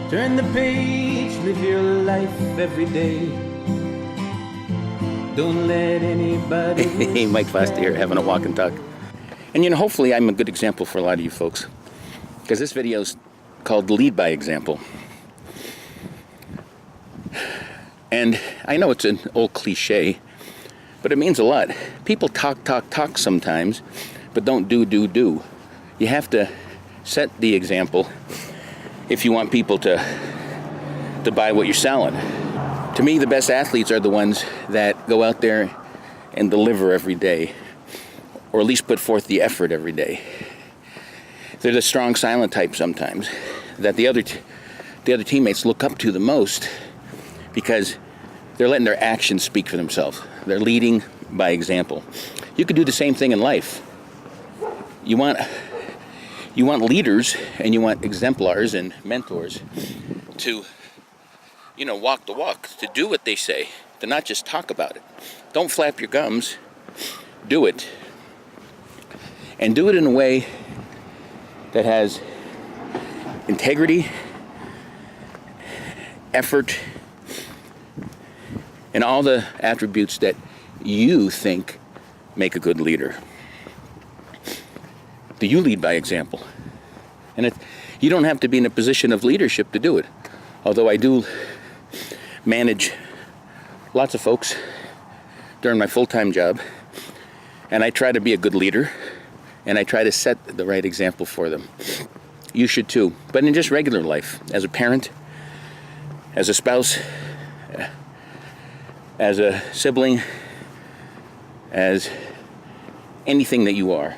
Turn the page, live your life every day. Don't let anybody. Hey, Mike Foster here, having a walk and talk. And you know, hopefully I'm a good example for a lot of you folks, because this video is called Lead by Example. And I know it's an old cliche, but it means a lot. People talk sometimes, but don't do. You have to set the example if you want people to buy what you're selling. To me, the best athletes are the ones that go out there and deliver every day, or at least put forth the effort every day. They're the strong, silent type sometimes that the other teammates look up to the most, because they're letting their actions speak for themselves. They're leading by example. You could do the same thing in life. You want leaders, and you want exemplars and mentors to, walk the walk, to do what they say, to not just talk about it. Don't flap your gums. Do it. And do it in a way that has integrity, effort, and all the attributes that you think make a good leader. Do you lead by example? And you don't have to be in a position of leadership to do it. Although I do manage lots of folks during my full-time job, and I try to be a good leader, and I try to set the right example for them. You should too. But in just regular life, as a parent, as a spouse, as a sibling, as anything that you are,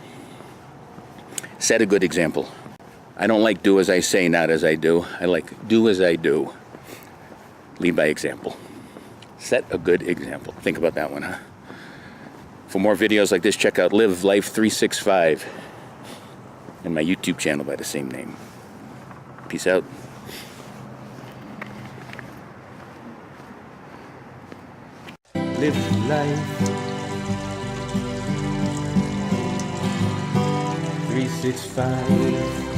set a good example. I don't like do as I say, not as I do. I like do as I do. Lead by example. Set a good example. Think about that one, huh? For more videos like this, check out Live Life 365 and my YouTube channel by the same name. Peace out. Live life 365.